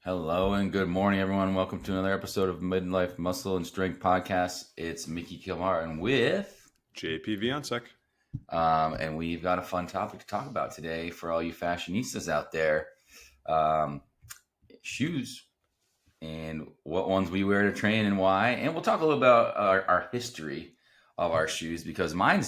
Hello and good morning, everyone. Welcome to another episode of Midlife Muscle and Strength Podcast. It's Mickey Kilmartin with, JP Vionsek. and we've got a fun topic to talk about today for all you fashionistas out there. Um, Shoes and what ones we wear to train and why. And we'll talk a little about our history of our shoes because mine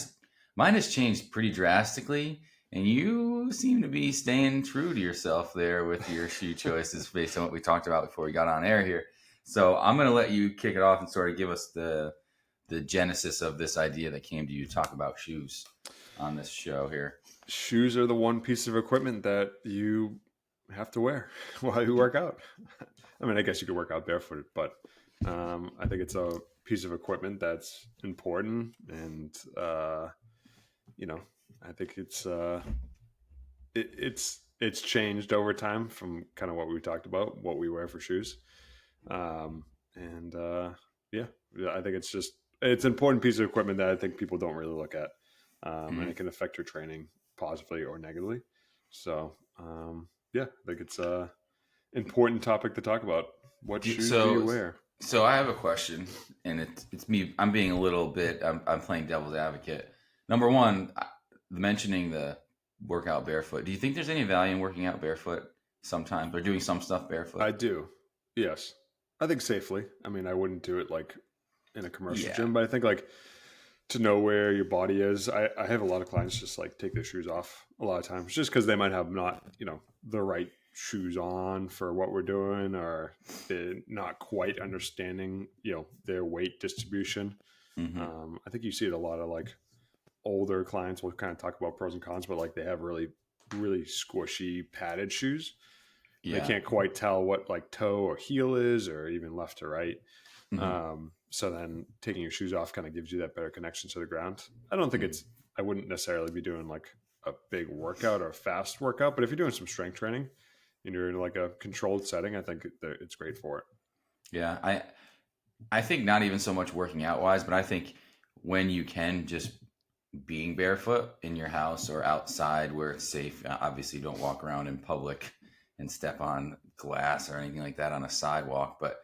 has changed pretty drastically. And you seem to be staying true to yourself there with your shoe choices based on what we talked about before we got on air here. So I'm going to let you kick it off and sort of give us the genesis of this idea that came to you to talk about shoes on this show here. Shoes are the one piece of equipment that you have to wear while you work out. I mean, I guess you could work out barefoot, but I think it's a piece of equipment that's important, and I think it's changed over time from kind of what we talked about, what we wear for shoes, and I think it's an important piece of equipment that I think people don't really look at, and it can affect your training positively or negatively. So I think it's a important topic to talk about. What shoes do you wear? So I have a question, and it's me. I'm being a little bit. I'm playing devil's advocate. Number one, mentioning the workout barefoot. Do you think there's any value in working out barefoot sometimes or doing some stuff barefoot? I do. Yes. I think safely. I mean, I wouldn't do it like in a commercial gym, but I think like to know where your body is. I have a lot of clients just like take their shoes off a lot of times just because they might have not, the right shoes on for what we're doing, or they're not quite understanding, their weight distribution. Mm-hmm. I think you see it a lot of like older clients will kind of talk about pros and cons, but like they have really, really squishy padded shoes. Yeah. They can't quite tell what like toe or heel is, or even left to right. Mm-hmm. So then taking your shoes off kind of gives you that better connection to the ground. I don't think I wouldn't necessarily be doing like a big workout or a fast workout, but if you're doing some strength training and you're in like a controlled setting, I think it's great for it. Yeah. I think not even so much working out wise, but I think when you can just being barefoot in your house or outside where it's safe, obviously don't walk around in public and step on glass or anything like that on a sidewalk. But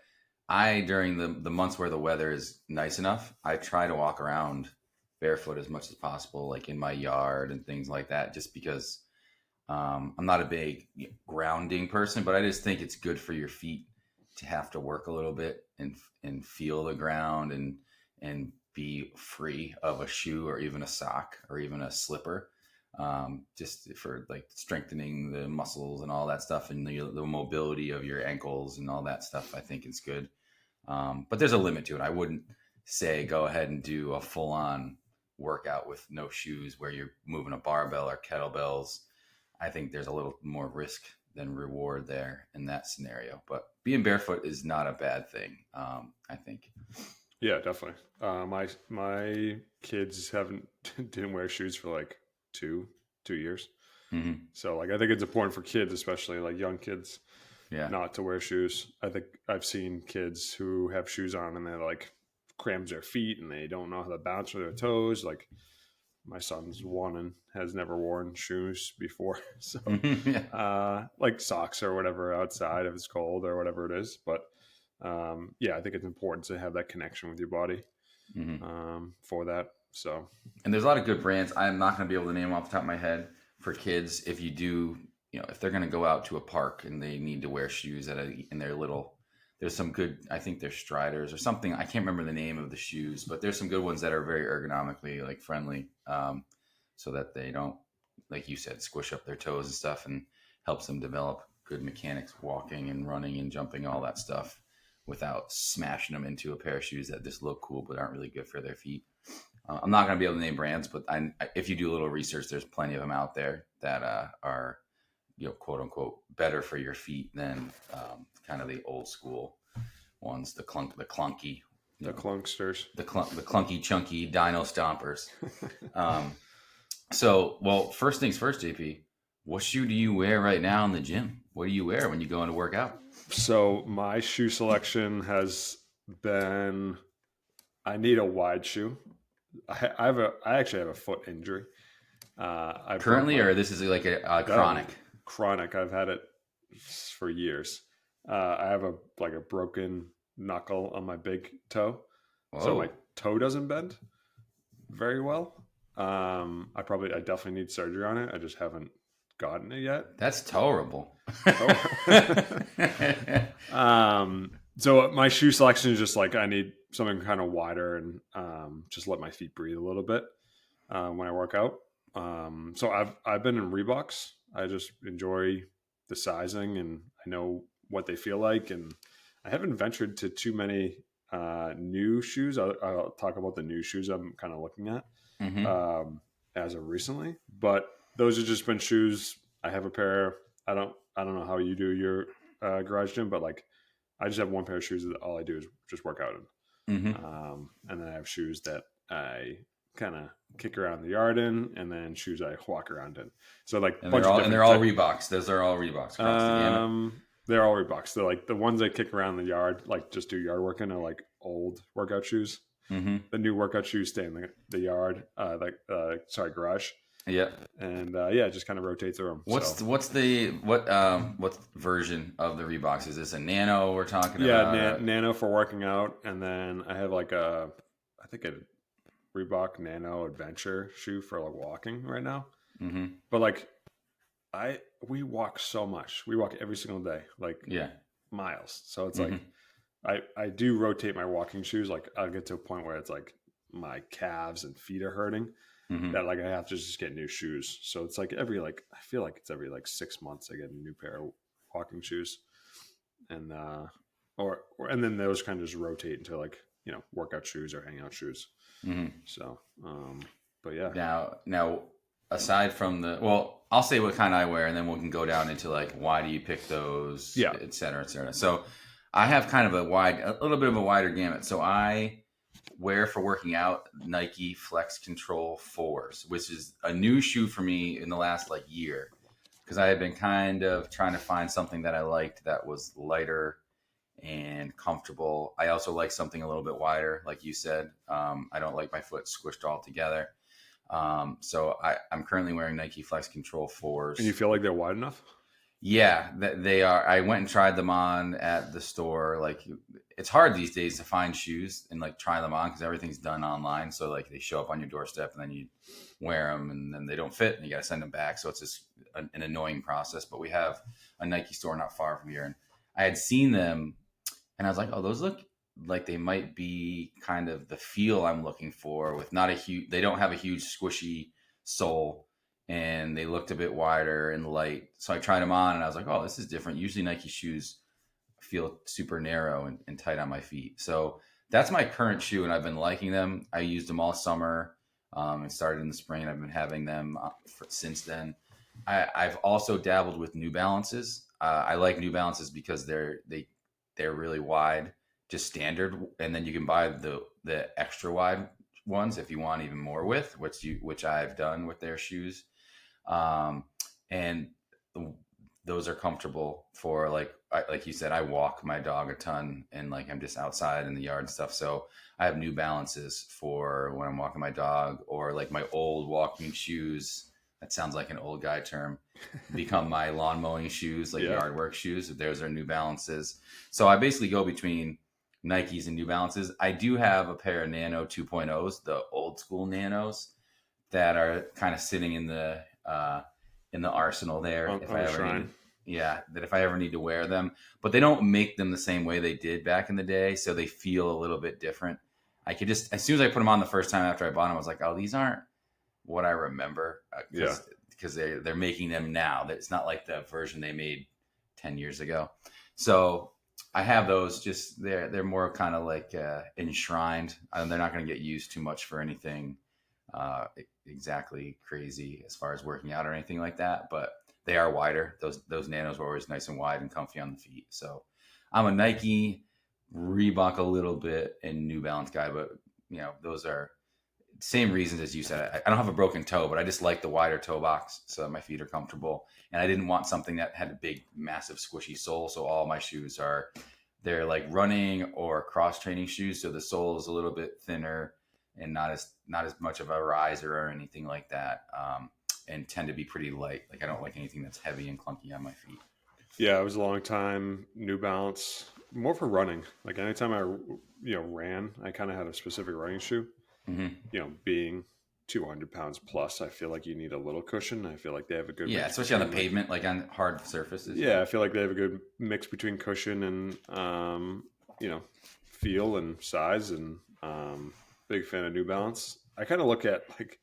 during the months where the weather is nice enough, I try to walk around barefoot as much as possible, like in my yard and things like that, just because I'm not a big grounding person, but I just think it's good for your feet to have to work a little bit and feel the ground and be free of a shoe or even a sock or even a slipper, just for like strengthening the muscles and all that stuff, and the mobility of your ankles and all that stuff. I think it's good. But there's a limit to it. I wouldn't say go ahead and do a full on workout with no shoes where you're moving a barbell or kettlebells. I think there's a little more risk than reward there in that scenario, but being barefoot is not a bad thing. I think. Yeah, definitely. My kids didn't wear shoes for like two years. Mm-hmm. So like I think it's important for kids, especially like young kids, not to wear shoes. I think I've seen kids who have shoes on and they like crams their feet and they don't know how to bounce with their toes. Like my son's one and has never worn shoes before, so like socks or whatever outside if it's cold or whatever it is, but. I think it's important to have that connection with your body for that. So, and there's a lot of good brands. I'm not going to be able to name them off the top of my head for kids. If you do, if they're going to go out to a park and they need to wear shoes in their little, there's some good, I think they're Striders or something. I can't remember the name of the shoes, but there's some good ones that are very ergonomically like friendly, so that they don't, like you said, squish up their toes and stuff, and helps them develop good mechanics, walking and running and jumping, all that stuff, without smashing them into a pair of shoes that just look cool but aren't really good for their feet. I'm not going to be able to name brands, but if you do a little research, there's plenty of them out there that are, quote unquote, better for your feet than kind of the old school ones, the clunky, the clunksters, the clunky, chunky dino stompers. So, first things first, JP, what shoe do you wear right now in the gym? What do you wear when you go into work out? So my shoe selection has been, I need a wide shoe. I actually have a foot injury. Currently, or this is like a chronic? Chronic. I've had it for years. I have a broken knuckle on my big toe, so my Whoa, toe doesn't bend very well. I definitely need surgery on it. I just haven't gotten it yet. that's terrible. Oh. So my shoe selection is just like I need something kind of wider and just let my feet breathe a little bit when I work out. So I've been in Reeboks. I just enjoy the sizing and I know what they feel like, and I haven't ventured to too many new shoes. I'll talk about the new shoes I'm kind of looking at Hmm. um, as of recently, but those have just been shoes. I have a pair. I don't know how you do your garage gym, but like I just have one pair of shoes that all I do is just work out in, Hmm. and then I have shoes that I kind of kick around the yard in, and then shoes I walk around in. So like a And bunch of they're different all type. Reeboks. Those are all Reeboks across the gamut. They're all Reeboks. They're like the ones that kick around the yard, like just do yard work in, are like old workout shoes. Hmm. The new workout shoes stay in the yard, garage, Yeah. and yeah, just kind of rotate through them. So What version of the Reeboks is this? A Nano we're talking yeah, about? Nano for working out, and then I have like I think a Reebok Nano Adventure shoe for like walking right now. Hmm. But like we walk so much. We walk every single day, like Yeah. miles. So it's Hmm. like I do rotate my walking shoes. Like I'll get to a point where it's like my calves and feet are hurting Hmm. that like I have to just get new shoes. So it's like I feel like it's every like 6 months I get a new pair of walking shoes, and and then those kind of just rotate into like workout shoes or hangout shoes. Hmm. So but yeah, Now, aside from I'll say what kind I wear, and then we can go down into like why do you pick those, yeah, et cetera, et cetera. So, I have kind of a little bit of a wider gamut. So I wear for working out Nike Flex Control 4s, which is a new shoe for me in the last like year because I had been kind of trying to find something that I liked that was lighter and comfortable. I also like something a little bit wider, like you said. I don't like my foot squished all together. So I'm currently wearing Nike Flex Control and you 4s. feel like they're wide enough. Yeah, they are. I went and tried them on at the store. Like, it's hard these days to find shoes and like try them on because everything's done online. So like they show up on your doorstep and then you wear them and then they don't fit and you got to send them back. So it's just an annoying process. But we have a Nike store not far from here, and I had seen them and I was like, oh, those look like they might be kind of the feel I'm looking for with not a huge. They don't have a huge squishy sole and they looked a bit wider and light. So I tried them on and I was like, oh, this is different. Usually Nike shoes feel super narrow and tight on my feet. So that's my current shoe and I've been liking them. I used them all summer and started in the spring and I've been having them since then. I've also dabbled with New Balances. I like New Balances because they're really wide, just standard, and then you can buy the extra wide ones if you want even more width, which I've done with their shoes um, and those are comfortable for like you said. I walk my dog a ton, and like I'm just outside in the yard and stuff. So I have New Balances for when I'm walking my dog, or like my old walking shoes. That sounds like an old guy term. Become my lawn mowing shoes, like Yeah, yard work shoes. Those are New Balances. So I basically go between Nikes and New Balances. I do have a pair of Nano 2.0s, the old school Nanos, that are kind of sitting in the arsenal there if on I the ever need to. shrine. Yeah, that if I ever need to wear them, but they don't make them the same way they did back in the day, so they feel a little bit different. I could just as soon as I put them on the first time after I bought them, I was like, oh, these aren't what I remember Yeah, because they're making them now. It's not like the version they made 10 years ago. So I have those. Just they're more kind of like enshrined. They're not going to get used too much for anything uh, exactly crazy as far as working out or anything like that. But they are wider. Those Nanos were always nice and wide and comfy on the feet. So I'm a Nike, Reebok a little bit, and New Balance guy. But those are same reasons as you said. I don't have a broken toe, but I just like the wider toe box so that my feet are comfortable. And I didn't want something that had a big, massive, squishy sole. So all my shoes they're like running or cross training shoes. So the sole is a little bit thinner and not as much of a riser or anything like that. And tend to be pretty light. Like I don't like anything that's heavy and clunky on my feet. Yeah, it was a long time. New Balance, more for running. Like anytime I, ran, I kind of had a specific running shoe. Hmm. Being 200 pounds plus, I feel like you need a little cushion. I feel like they have a good Yeah, mix especially on the between like, pavement, like on hard surfaces. Yeah. yeah, I feel like they have a good mix between cushion and, you know, feel and size. And big fan of New Balance. I kind of look at like,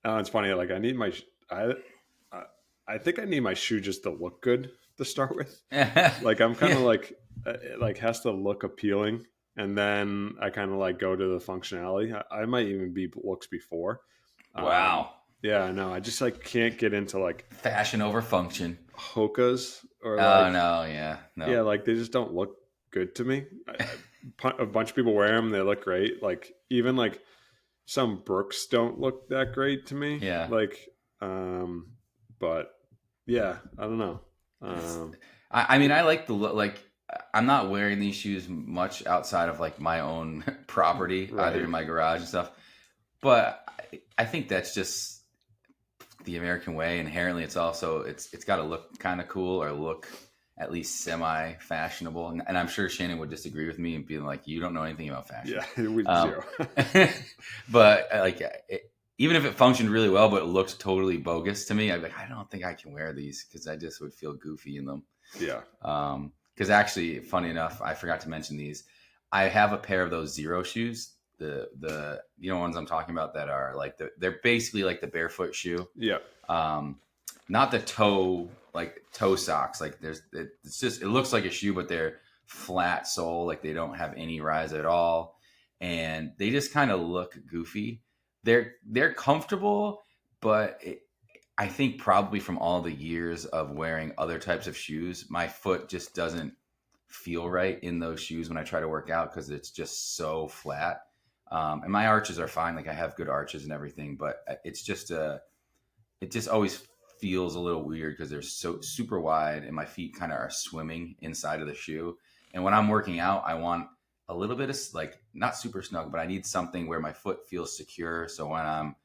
it's funny. Like I need I, I I think I need my shoe just to look good to start with. Like I'm kind Yeah. of like it like has to look appealing, and then I kind of like go to the functionality. I might even be looks before. Um, Wow. yeah, I know. I just like can't get into like Fashion over function. Hokas or Oh like no, yeah, yeah, no. like they just don't look good to me. A bunch of people wear them; they look great. Like even like some Brooks don't look that great to me. Yeah. Like, but yeah, I don't know. It's, Um, I mean, I like the look. Like, I'm not wearing these shoes much outside of like my own property, either right. in my garage and stuff. But I think that's just the American way. Inherently, it's got to look kind of cool or look at least semi fashionable. And I'm sure Shannon would disagree with me and be like, "You don't know anything about fashion." Yeah, it was Um, zero. but like, even if it functioned really well, but it looks totally bogus to me, I'd be like, I don't think I can wear these because I just would feel goofy in them. Yeah. Because actually, funny enough, I forgot to mention these. I have a pair of those zero shoes. The ones I'm talking about that are like they're basically like the barefoot shoe. Yeah. Um, not the toe socks. Like it's just it looks like a shoe, but they're flat sole. Like they don't have any rise at all, and they just kind of look goofy. They're comfortable, but I think probably from all the years of wearing other types of shoes, my foot just doesn't feel right in those shoes when I try to work out because it's just so flat. And my arches are fine; like I have good arches and everything, but it just always feels a little weird because they're so super wide and my feet kind of are swimming inside of the shoe. And when I'm working out, I want a little bit of like not super snug, but I need something where my foot feels secure. So when I'm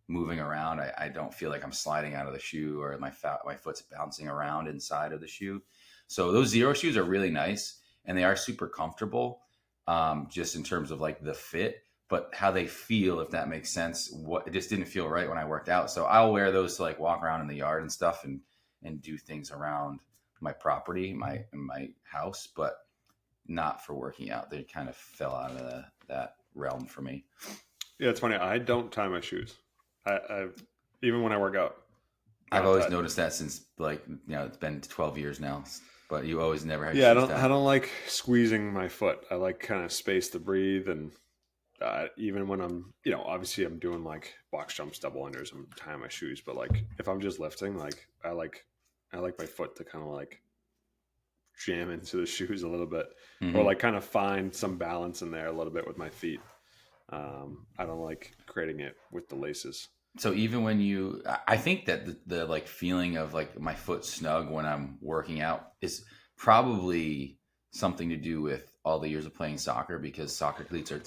moving around, I don't feel like I'm sliding out of the shoe or my foot's bouncing around inside of the shoe. So those zero shoes are really nice and they are super comfortable, just in terms of like the fit, but how they feel, if that makes sense. What it just didn't feel right when I worked out. So I'll wear those to like walk around in the yard and stuff and do things around my property, my house, but not for working out. They kind of fell out of that realm for me. Yeah, it's funny. I don't tie my shoes. I even when I work out, I've not always tied. noticed that since like it's been 12 years now, but you always never had Yeah, shoes I tied. don't like squeezing my foot. I like kind of space to breathe, and even when I'm, obviously I'm doing like box jumps, double unders, I'm tying my shoes. But like if I'm just lifting, like I like my foot to kind of like jam into the shoes a little bit, or Hmm. like kind of find some balance in there a little bit with my feet. I don't like creating it with the laces. So even when I think that the like feeling of like my foot snug when I'm working out is probably something to do with all the years of playing soccer because soccer cleats are,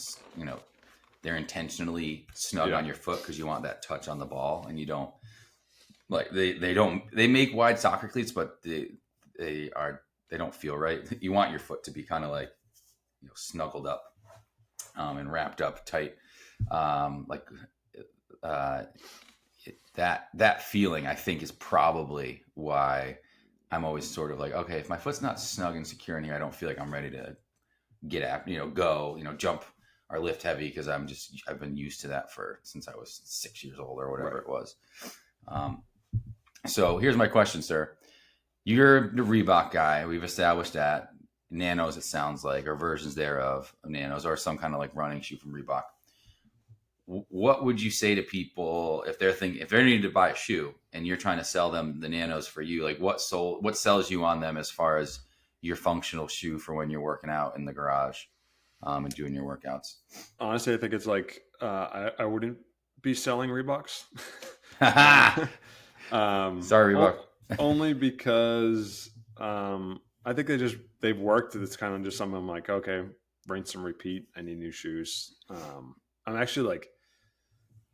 they're intentionally snug Yeah, on your foot because you want that touch on the ball and you don't like they make wide soccer cleats, but they are they don't feel right. You want your foot to be kind of like snuggled up, and wrapped up tight, like uh, that feeling I think is probably why I'm always sort of like, okay, if my foot's not snug and secure in here, I don't feel like I'm ready to get at, go, jump or lift heavy because I've been used to that for since I was 6 years old or whatever right. it was. Um, so here's my question, sir. You're the Reebok guy. We've established that nanos, it sounds like, or versions thereof of nanos, or some kind of like running shoe from Reebok. What would you say to people if they're needing to buy a shoe and you're trying to sell them the nanos for you? Like what sells you on them as far as your functional shoe for when you're working out in the garage, and doing your workouts? Honestly, I think it's like I wouldn't be selling Reeboks. Sorry, Reebok. Only because I think they've worked. It's kind of just something I'm like, okay, rinse and repeat. I need new shoes. I'm actually like,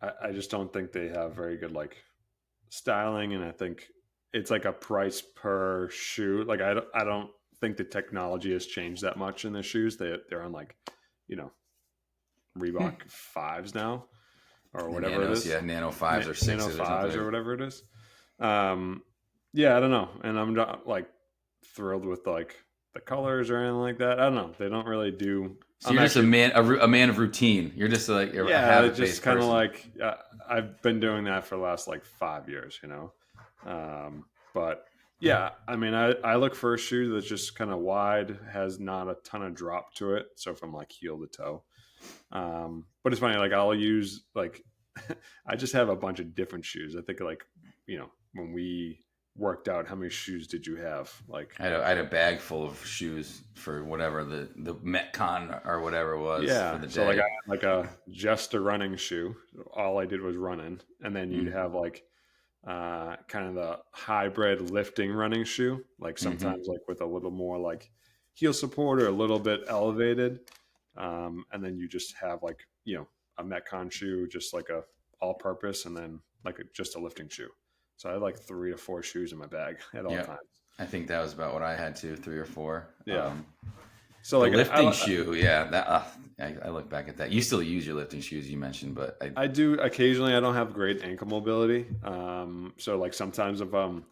I just don't think they have very good like styling, and I think it's like a price per shoe. Like I don't think the technology has changed that much in the shoes. They're on like, you know, Reebok fives now or The whatever it nanos, is, yeah, nano fives or Nano sixes or fives or something. whatever it is. Yeah, I don't know, and I'm not like thrilled with like the colors or anything like that. I don't know. They don't really do. So I'm you're just actually, a man of routine. You're just like a yeah, it's habit just based kind of person. like I've been doing that for the last like 5 years, you know. But yeah, I mean, I look for a shoe that's just kind of wide, has not a ton of drop to it, so from like heel to toe. But it's funny, like I'll use like I just have a bunch of different shoes. I think like, you know, when we worked out, how many shoes did you have? Like, I had a bag full of shoes for whatever the Metcon or whatever it was for yeah. the So like I day. had like a just a running shoe. All I did was running. And then you'd Mm-hmm. have like kind of the hybrid lifting running shoe, like Mm-hmm. sometimes like with a little more like heel support or a little bit elevated. And then you just have like, you know, a Metcon shoe, just like a all purpose, and then like just a lifting shoe. So I had like 3 to 4 shoes in my bag at all Yep. times. I think that was about what I had too, 3 or 4. Yeah. So The like lifting shoe, yeah. That I look back at that. You still use your lifting shoes, you mentioned, but I I do occasionally. I don't have great ankle mobility. So like sometimes if I'm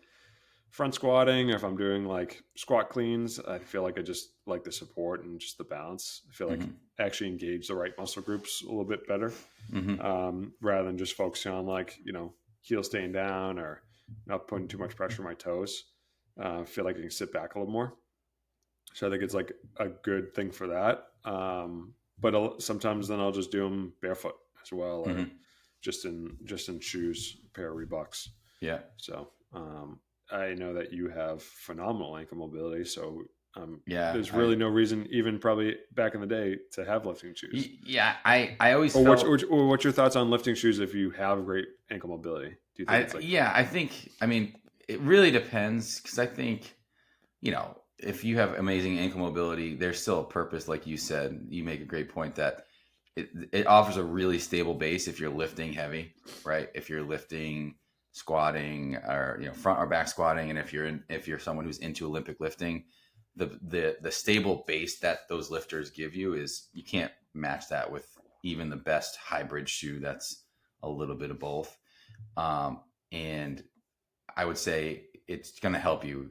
front squatting or if I'm doing like squat cleans, I feel like I just like the support and just the balance. I feel like mm-hmm. I actually engage the right muscle groups a little bit better, Mm-hmm. rather than just focusing on like, you know, heel staying down or not putting too much pressure on my toes. I feel like I can sit back a little more. So I think it's like a good thing for that. But sometimes then I'll just do them barefoot as well, or Mm-hmm. just in shoes, a pair of Reeboks. Yeah. So I know that you have phenomenal ankle mobility. So Yeah. there's really no reason, even probably back in the day, to have lifting shoes. Yeah, I always Or felt what's your thoughts on lifting shoes if you have great ankle mobility? Do you think it's like, I think, I mean, it really depends because I think, if you have amazing ankle mobility, there's still a purpose, like you said. You make a great point that it offers a really stable base if you're lifting heavy, right? If you're lifting, squatting, or front or back squatting, and if you're someone who's into Olympic lifting, the stable base that those lifters give you is you can't match that with even the best hybrid shoe that's a little bit of both. And I would say it's going to help you.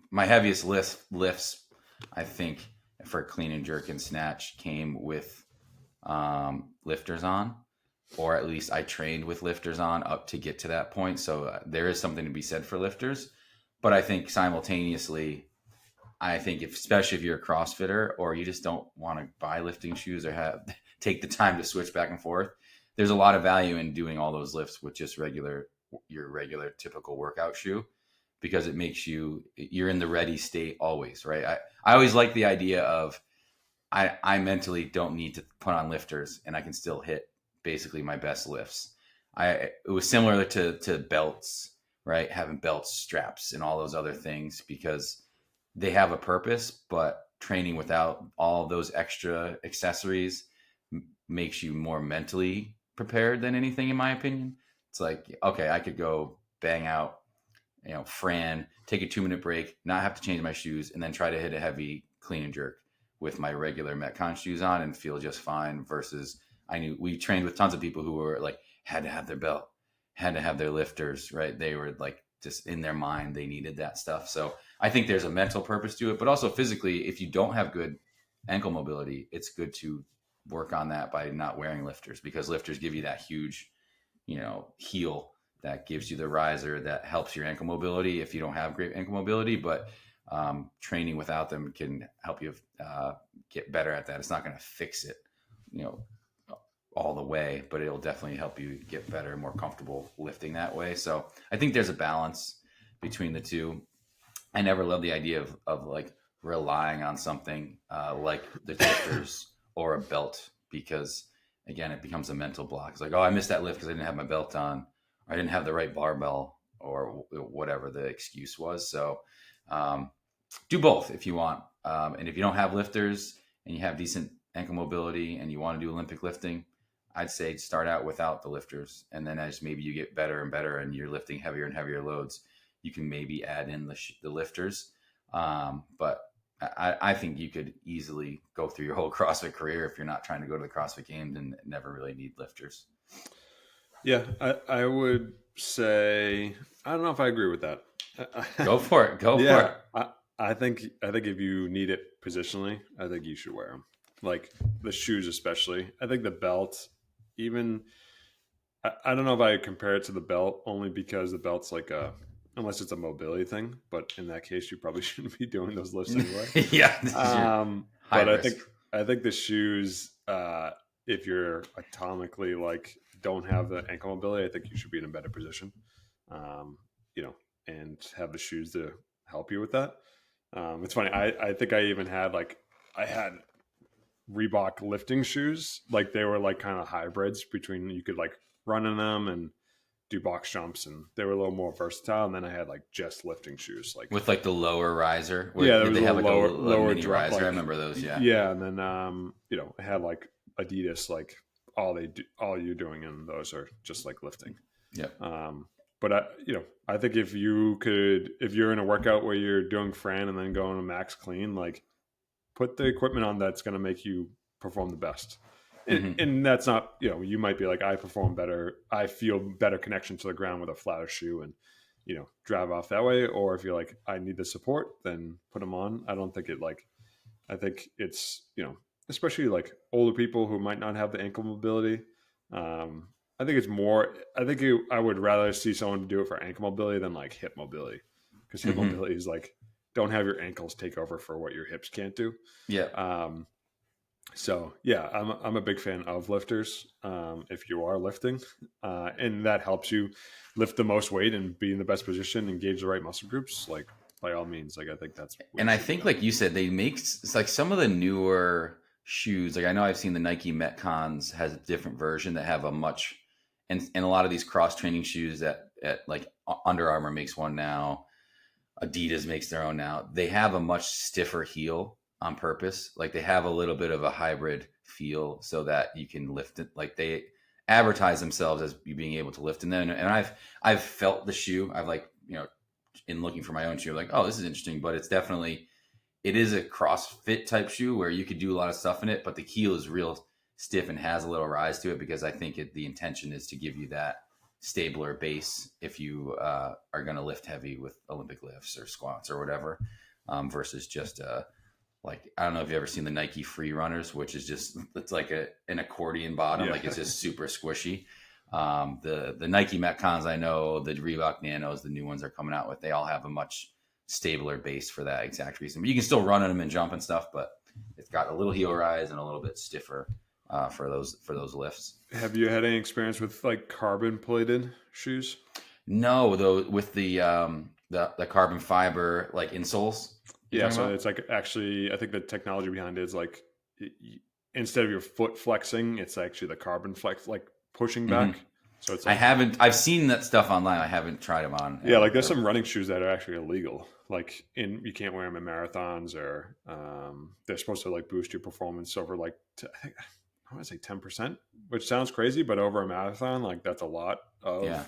My heaviest lifts, I think, for clean and jerk and snatch came with lifters on, or at least I trained with lifters on up to get to that point. So there is something to be said for lifters. But I think simultaneously, I think especially if you're a CrossFitter or you just don't want to buy lifting shoes or take the time to switch back and forth, there's a lot of value in doing all those lifts with just your regular typical workout shoe, because it makes you're in the ready state always, right? I always like the idea of I mentally don't need to put on lifters and I can still hit basically my best lifts. It was similar to belts, right? Having belts, straps, and all those other things, because they have a purpose, but training without all those extra accessories makes you more mentally prepared than anything, in my opinion. It's like, okay, I could go bang out, Fran, take a 2-minute break, not have to change my shoes, and then try to hit a heavy clean and jerk with my regular Metcon shoes on and feel just fine. Versus, I knew we trained with tons of people who were like, had to have their belt, had to have their lifters, right? They were like, just in their mind, they needed that stuff. So I think there's a mental purpose to it, but also physically, if you don't have good ankle mobility, it's good to work on that by not wearing lifters, because lifters give you that huge, heel that gives you the riser that helps your ankle mobility if you don't have great ankle mobility. But training without them can help you get better at that. It's not going to fix it, you know, all the way, but it'll definitely help you get better, more comfortable lifting that way. So I think there's a balance between the two. I never loved the idea of like relying on something like the lifters or a belt, because again, it becomes a mental block. It's like, oh, I missed that lift because I didn't have my belt on, or I didn't have the right barbell, or whatever the excuse was. So do both if you want. And if you don't have lifters and you have decent ankle mobility and you want to do Olympic lifting, I'd say start out without the lifters. And then as maybe you get better and better and you're lifting heavier and heavier loads, you can maybe add in the lifters. But I think you could easily go through your whole CrossFit career if you're not trying to go to the CrossFit Games and never really need lifters. Yeah, I would say I don't know if I agree with that. Go for it. Go for it. I think if you need it positionally, I think you should wear them. Like the shoes, especially. I think the belt, even. I don't know if I compare it to the belt, only because the belt's like unless it's a mobility thing. But in that case, you probably shouldn't be doing those lifts anyway. Yeah. But risk. I think the shoes, if you're atomically like don't have the ankle mobility, I think you should be in a better position. And have the shoes to help you with that. It's funny. I think I even had I had Reebok lifting shoes. Like they were like kind of hybrids between you could like run in them and do box jumps, and they were a little more versatile. And then I had like just lifting shoes, like with like the lower riser. Yeah, there was they have like lower mini drop, riser. like, I remember those. Yeah. Yeah, and then I had like Adidas, like all you're doing in those are just like lifting. Yeah. But I think if you're in a workout where you're doing Fran and then going to max clean, like put the equipment on that's going to make you perform the best. And that's not, you might be like, I perform better. I feel better connection to the ground with a flatter shoe and, drive off that way. Or if you're like, I need the support, then put them on. I don't think I think it's, especially like older people who might not have the ankle mobility. I think it's more, I would rather see someone do it for ankle mobility than like hip mobility, because hip mobility is like, don't have your ankles take over for what your hips can't do. Yeah. So yeah, I'm a big fan of lifters. If you are lifting, and that helps you lift the most weight and be in the best position, engage the right muscle groups, like by all means, like I think that's. And I think, like you said, they make it's like some of the newer shoes. Like I know I've seen the Nike Metcons has a different version that have a much, and a lot of these cross training shoes at like Under Armour makes one now. Adidas makes their own now. They have a much stiffer heel on purpose. Like they have a little bit of a hybrid feel so that you can lift it. Like they advertise themselves as you being able to lift in them. And I've felt the shoe. I've like, in looking for my own shoe, like, oh, this is interesting, but it is a CrossFit type shoe where you could do a lot of stuff in it, but the heel is real stiff and has a little rise to it, because I think the intention is to give you that stabler base if you are going to lift heavy with Olympic lifts or squats or whatever, versus just like, I don't know if you've ever seen the Nike Free Runners, which is just, it's like an accordion bottom. Yeah. Like it's just super squishy. The Nike Metcons, I know, the Reebok Nanos, the new ones they're coming out with, they all have a much stabler base for that exact reason. But you can still run on them and jump and stuff, but it's got a little heel rise and a little bit stiffer for those lifts. Have you had any experience with like carbon plated shoes? No, though, with the carbon fiber like insoles. Yeah, so it's like, actually, I think the technology behind it is like instead of your foot flexing, it's actually the carbon flex, like pushing back. So it's like, I've seen that stuff online. I haven't tried them on. Yeah, like there's some running shoes that are actually illegal. Like you can't wear them in marathons, or they're supposed to like boost your performance over like I think I want to say 10%, which sounds crazy, but over a marathon, like that's a lot of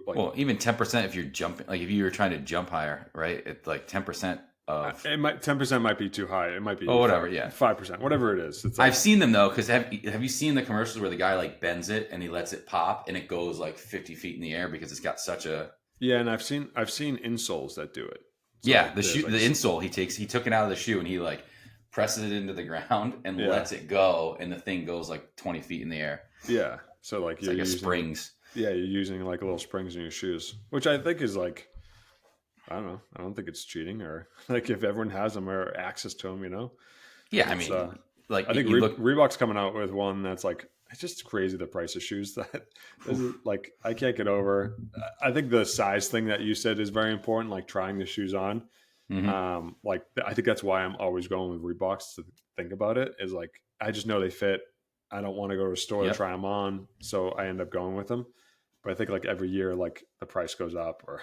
well, even 10% if you're jumping, like if you were trying to jump higher, right? It's like 10%. 10% might be too high. It might be whatever, 5%, whatever it is. It's like, I've seen them though, because have you seen the commercials where the guy like bends it and he lets it pop and it goes like 50 feet in the air because it's got such a and I've seen insoles that do it. So the shoe, the insole he took it out of the shoe and he like presses it into the ground and lets it go, and the thing goes like 20 feet in the air. Yeah, so like you're using springs. Yeah, you're using like little springs in your shoes, which I think is like, I don't know. I don't think it's cheating, or like if everyone has them or access to them, Yeah, I mean, like I think Reebok's coming out with one that's like, it's just crazy the price of shoes that like I can't get over. I think the size thing that you said is very important, like trying the shoes on. Like I think that's why I'm always going with Reeboks to think about it, is like I just know they fit. I don't want to go to a store to try them on, so I end up going with them. But I think like every year, like the price goes up, or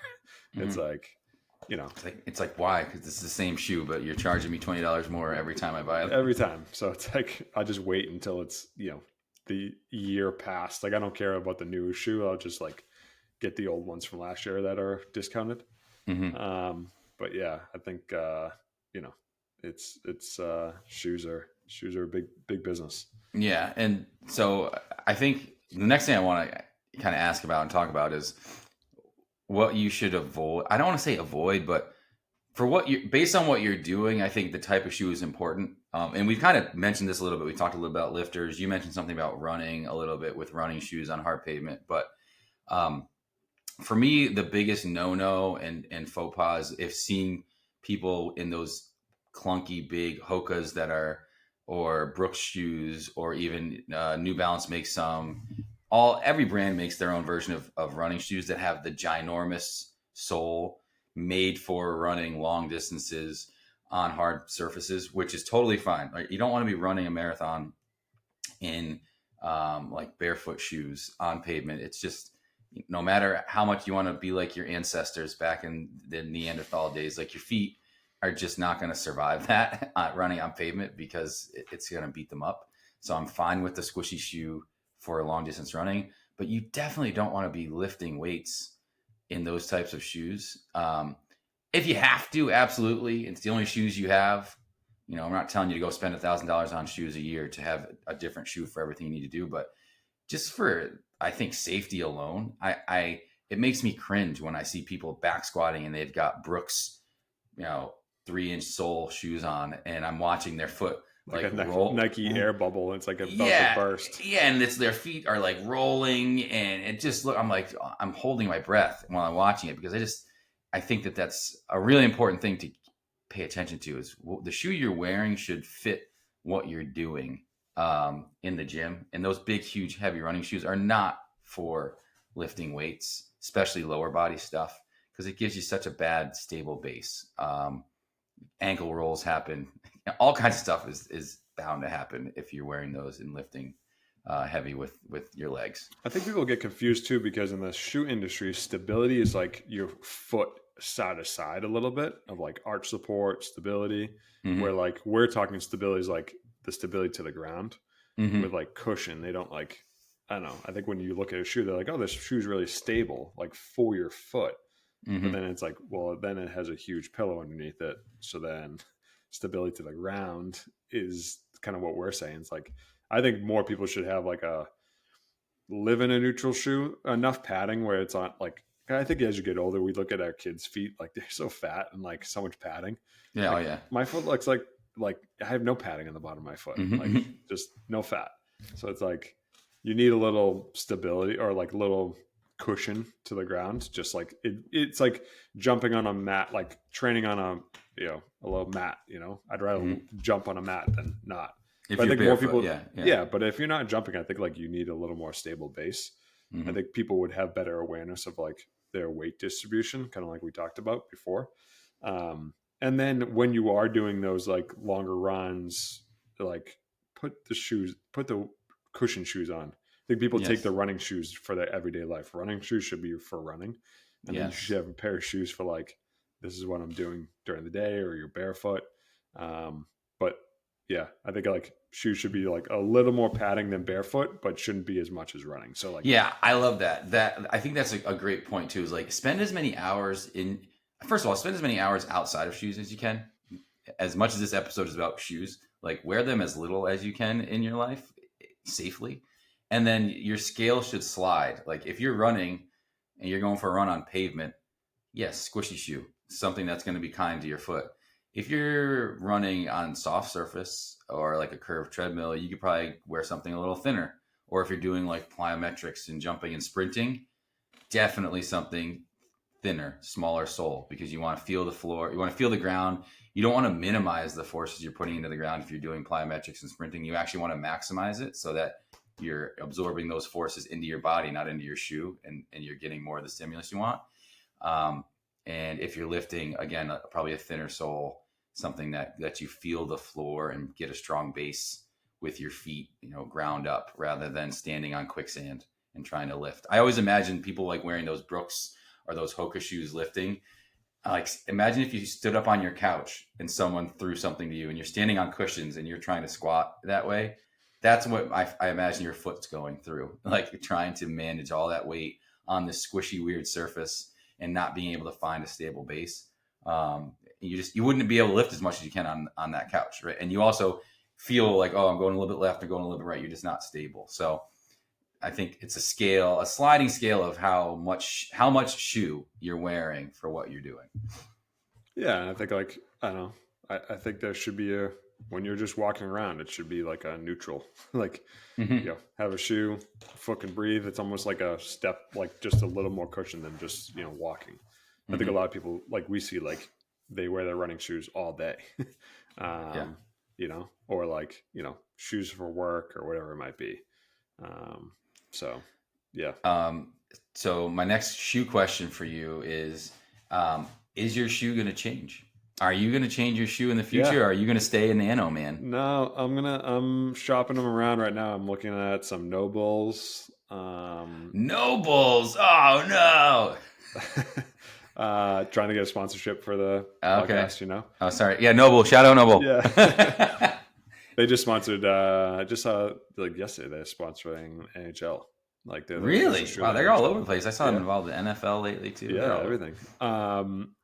it's like, it's like why? Because it's the same shoe, but you're charging me $20 more every time I buy it. Every time, so it's like I just wait until it's the year past. Like I don't care about the new shoe. I'll just like get the old ones from last year that are discounted. Hmm. But yeah, I think you know, it's shoes are a big business. Yeah, and so I think the next thing I want to kind of ask about and talk about is what you should avoid. I don't want to say avoid, but for what you based on what you're doing, I think the type of shoe is important. And we've kind of mentioned this a little bit. We talked a little about lifters. You mentioned something about running a little bit with running shoes on hard pavement, but um, for me, the biggest no-no and faux pas is if seeing people in those clunky big Hokas that are or Brooks shoes or even New Balance makes some. Every brand makes their own version of running shoes that have the ginormous sole made for running long distances on hard surfaces, which is totally fine. Like you don't want to be running a marathon in like barefoot shoes on pavement. It's just no matter how much you want to be like your ancestors back in the Neanderthal days, like your feet are just not going to survive that running on pavement because it's going to beat them up. So I'm fine with the squishy shoe for long distance running, but you definitely don't want to be lifting weights in those types of shoes. If you have to, absolutely, it's the only shoes you have. I'm not telling you to go spend $1,000 on shoes a year to have a different shoe for everything you need to do, but just for I think safety alone, I it makes me cringe when I see people back squatting and they've got Brooks, you know, 3-inch sole shoes on, and I'm watching their foot Like like a roll. Nike air bubble. It's like about to Yeah, burst. yeah, and it's their feet are like rolling, and it just look. I'm like I'm holding my breath while I'm watching it because I think that that's a really important thing to pay attention to is the shoe you're wearing should fit what you're doing in the gym. And those big, huge, heavy running shoes are not for lifting weights, especially lower body stuff, because it gives you such a bad, stable base. Ankle rolls happen. All kinds of stuff is bound to happen if you're wearing those and lifting heavy with your legs. I think people get confused too because in the shoe industry, stability is like your foot side to side a little bit of like arch support, stability, where Mm-hmm. like we're talking stability is like the stability to the ground with Mm-hmm. like cushion. They don't like, I don't know. I think when you look at a shoe, they're like, oh, this shoe's really stable, like for your foot. But Mm-hmm. then it's like, well, then it has a huge pillow underneath it. So then stability to the ground is kind of what we're saying. It's like, I think more people should have like a live in a neutral shoe, enough padding where it's on like, I think as you get older, we look at our kids' feet, like they're so fat and like so much padding. Yeah. Oh Like yeah. my foot looks like I have no padding on the bottom of my foot, like Mm-hmm. just no fat. So it's like you need a little stability or like little cushion to the ground. Just like it's like jumping on a mat, like training on a little mat. I'd rather Mm-hmm. jump on a mat than not. If But I you're think more barefoot, people, yeah, yeah. yeah. But if you're not jumping, I think like you need a little more stable base. I Mm-hmm. think people would have better awareness of like their weight distribution, kind of like we talked about before. And then when you are doing those like longer runs, like put the cushion shoes on. I think people take the Yes. running shoes for their everyday life. Running shoes should be for running. And then you should Yes. have a pair of shoes for like, this is what I'm doing during the day or you're barefoot. But yeah, I think like shoes should be like a little more padding than barefoot, but shouldn't be as much as running. So like, Yeah, I love that. I think that's a great point too. Is like spend as many hours in. First of all, spend as many hours outside of shoes as you can. As much as this episode is about shoes, like wear them as little as you can in your life safely, and then your scale should slide. Like if you're running and you're going for a run on pavement, yes, squishy shoe, something that's going to be kind to your foot. If you're running on soft surface or like a curved treadmill, you could probably wear something a little thinner. Or if you're doing like plyometrics and jumping and sprinting, definitely something thinner, smaller sole because you want to feel the floor, you want to feel the ground. You don't want to minimize the forces you're putting into the ground if you're doing plyometrics and sprinting. You actually want to maximize it so that you're absorbing those forces into your body, not into your shoe, and you're getting more of the stimulus you want. Um, and if you're lifting, again, probably a thinner sole, something that lets you feel the floor and get a strong base with your feet, ground up rather than standing on quicksand and trying to lift. I always imagine people like wearing those Brooks or those Hoka shoes lifting. Like imagine if you stood up on your couch and someone threw something to you and you're standing on cushions and you're trying to squat that way. That's what I imagine your foot's going through, like you're trying to manage all that weight on this squishy, weird surface. and not being able to find a stable base. You wouldn't be able to lift as much as you can on that couch, right? And you also feel like, oh, I'm going a little bit left or going a little bit right. You're just not stable. So I think it's a sliding scale of how much shoe you're wearing for what you're doing. Yeah, and I think like I don't know. I think there should be when you're just walking around, it should be like a neutral. Like have a shoe, foot can breathe. It's almost like a step, like just a little more cushion than just walking. I think a lot of people like we see like they wear their running shoes all day. Or like shoes for work or whatever it might be. So yeah. So my next shoe question for you is your shoe going to change? Are you going to change your shoe in the future? Yeah. Or are you going to stay a Nano man? No, I'm shopping them around right now. I'm looking at some Nobles. Nobles. Oh no. Trying to get a sponsorship for the podcast, Oh, sorry. Yeah, Noble. Shout out Noble. Yeah. They just sponsored. I just saw like yesterday they're sponsoring NHL. Like they're really? Wow, they're all over the place. I saw them involved in NFL lately too. Yeah, everything.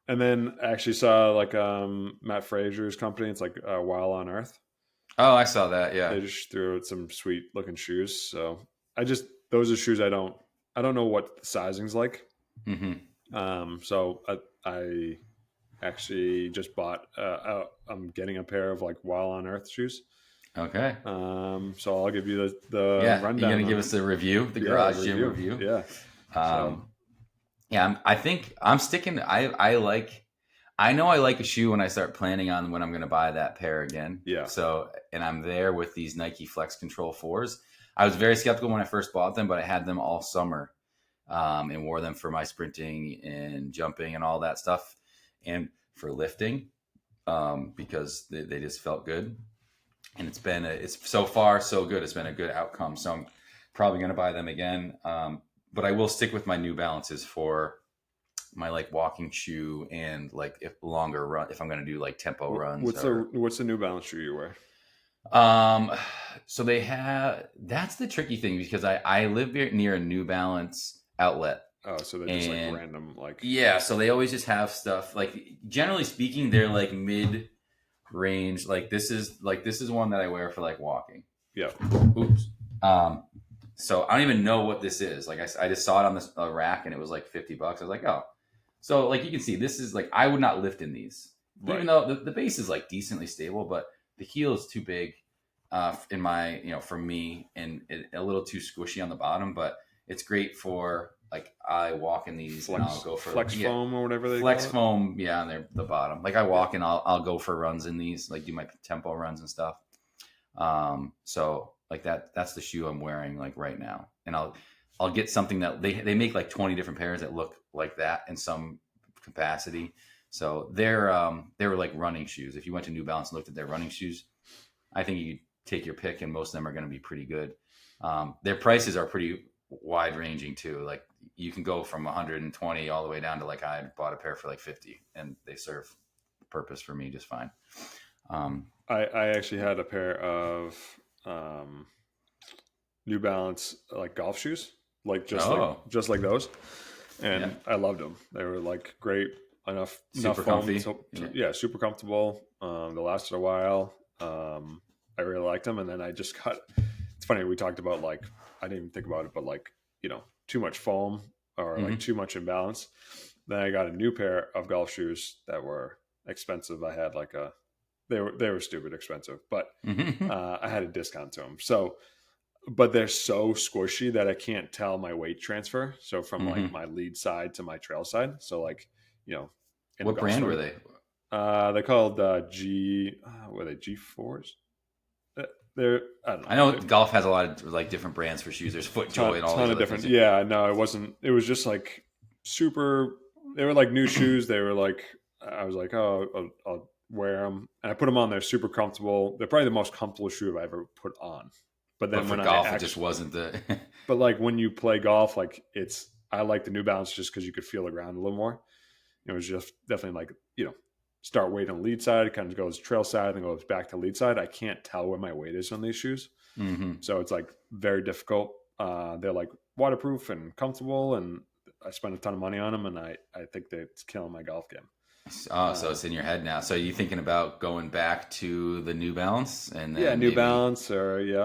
And then I actually saw like Matt Fraser's company. It's like While on Earth. Oh, I saw that. Yeah, they just threw out some sweet looking shoes. So those are shoes I don't know what the sizing's like. So I actually just bought. I'm getting a pair of like While on Earth shoes. Okay. So I'll give you the rundown. You're gonna give us the review, the garage gym review. Yeah. I think I'm sticking. I know I like a shoe when I start planning on when I'm going to buy that pair again. Yeah. So, and I'm there with these Nike Flex Control 4s. I was very skeptical when I first bought them, but I had them all summer and wore them for my sprinting and jumping and all that stuff, and for lifting because they just felt good. And it's so far so good. It's been a good outcome. So I'm probably going to buy them again. But I will stick with my New Balances for my like walking shoe and like longer run if I'm going to do like tempo runs. What's the New Balance shoe you wear? So that's the tricky thing because I live near a New Balance outlet. Oh, so they're just like random like. Yeah, so they always just have stuff like generally speaking they're like mid range. Like this is one that I wear for like walking. Yeah. Oops. So I don't even know what this is. Like I just saw it on this rack and it was like $50. I was like, oh, so like you can see this is like I would not lift in these, even though the base is like decently stable, but the heel is too big in my for me and a little too squishy on the bottom. But it's great for like I walk in these and I'll go for flex foam or whatever they flex foam. Yeah, on the bottom. Like I walk and I'll go for runs in these, like do my tempo runs and stuff. So like that's the shoe I'm wearing like right now. And I'll get something that they make like 20 different pairs that look like that in some capacity. So they were like running shoes. If you went to New Balance and looked at their running shoes, I think you could take your pick and most of them are going to be pretty good. Their prices are pretty wide ranging too. Like you can go from 120 all the way down to like I bought a pair for like 50 and they serve the purpose for me just fine. I actually had a pair of New Balance like golf shoes, like just like those, and I loved them. They were like great enough comfy. Super comfortable. They lasted a while. I really liked them, and then I just got. It's funny we talked about like I didn't even think about it, but like too much foam or like too much imbalance. Then I got a new pair of golf shoes that were expensive. I had like they were stupid expensive, but I had a discount to them. So, but they're so squishy that I can't tell my weight transfer. So from like my lead side to my trail side. So like, what brand were they? They're called were they G4s? I know golf has a lot of like different brands for shoes. There's FootJoy and all these other different. things. Yeah, no, it wasn't. It was just like super. They were like new shoes. They were like I was like, oh, I'll wear them, and I put them on. They're super comfortable. They're probably the most comfortable shoe I've ever put on. But then for golf, it just wasn't the. But like when you play golf, like I like the New Balance just because you could feel the ground a little more. It was just definitely like start weight on lead side, kind of goes trail side, then goes back to lead side. I can't tell where my weight is on these shoes. So it's like very difficult. They're like waterproof and comfortable and I spent a ton of money on them, and I think that it's killing my golf game. Oh, so it's in your head now. So are you thinking about going back to the New Balance and then New maybe, Balance or you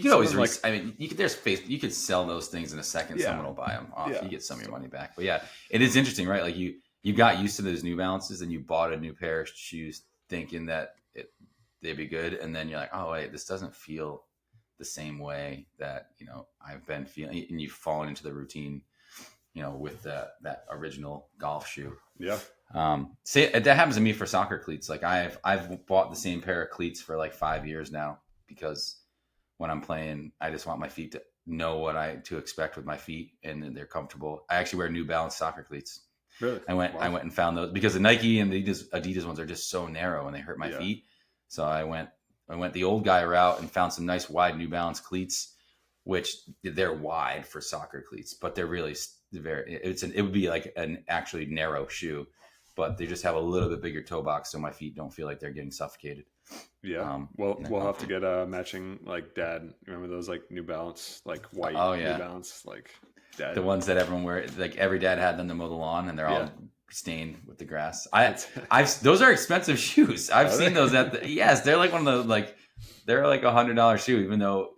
could always I mean, you could you could sell those things in a second. Someone will buy them off. You get some of your money back. But yeah, it is interesting, right? Like you got used to those New Balances and you bought a new pair of shoes thinking that they'd be good, and then you're like, oh wait, this doesn't feel the same way that I've been feeling, and you've fallen into the routine, with that original golf shoe. Yeah. Say that happens to me for soccer cleats. Like I've bought the same pair of cleats for like 5 years now, because when I'm playing, I just want my feet to know what to expect with my feet, and they're comfortable. I actually wear New Balance soccer cleats. Really? I went and found those because the Nike and the Adidas ones are just so narrow and they hurt my feet. So I went the old guy route and found some nice wide New Balance cleats, which they're wide for soccer cleats, but they're really it would be like an actually narrow shoe, but they just have a little bit bigger toe box, so my feet don't feel like they're getting suffocated. Yeah. We'll have to get a matching, like, Dad. Remember those like New Balance, like white New Balance, like Dad. The ones that everyone wears, like every dad had them to mow the lawn, and they're all stained with the grass. Those are expensive shoes. I've seen those they're like one of the they're like $100 shoe, even though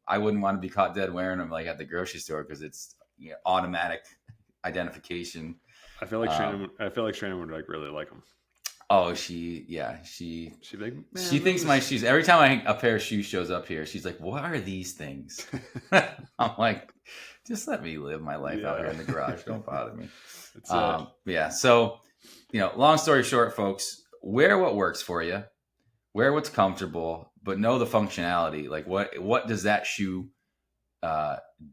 I wouldn't want to be caught dead wearing them like at the grocery store, because it's automatic identification. I feel like Shannon would like really like them. Oh, she thinks my shoes. Every time a pair of shoes shows up here, she's like, "What are these things?" I'm like, "Just let me live my life out here in the garage. Don't bother me." So, long story short, folks, wear what works for you, wear what's comfortable, but know the functionality. Like what does that shoe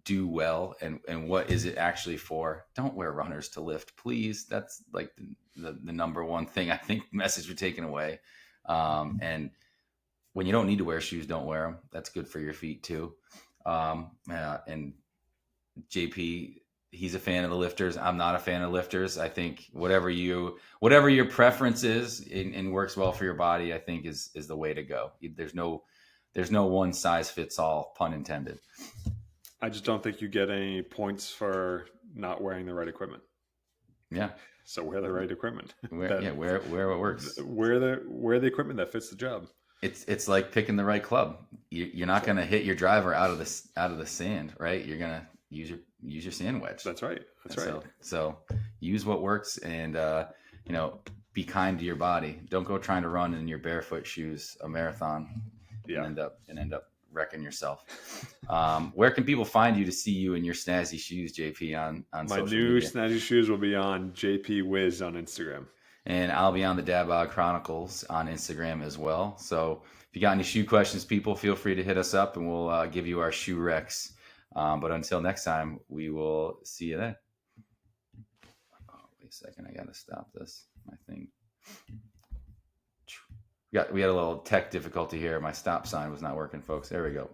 do well, and what is it actually for? Don't wear runners to lift, please. That's like the number one thing I think message we're taking away. And when you don't need to wear shoes, don't wear them. That's good for your feet too. And JP, he's a fan of the lifters. I'm not a fan of lifters. I think whatever your preference is and works well for your body, I think is the way to go. There's no one size fits all, pun intended. I just don't think you get any points for not wearing the right equipment. Yeah. So wear the right equipment. Wear what works. Wear the equipment that fits the job. It's like picking the right club. You're not going to hit your driver out of the sand, right? You're going to use your sand wedge. That's right. So use what works, and be kind to your body. Don't go trying to run in your barefoot shoes a marathon and end up wrecking yourself. Where can people find you to see you in your snazzy shoes, JP, on social media? My new snazzy shoes will be on JP Wiz on Instagram. And I'll be on the Dad Bod Chronicles on Instagram as well. So if you got any shoe questions, people, feel free to hit us up, and we'll give you our shoe recs. But until next time, we will see you then. Oh, wait a second. I got to stop this. My thing. We had a little tech difficulty here. My stop sign was not working, folks. There we go.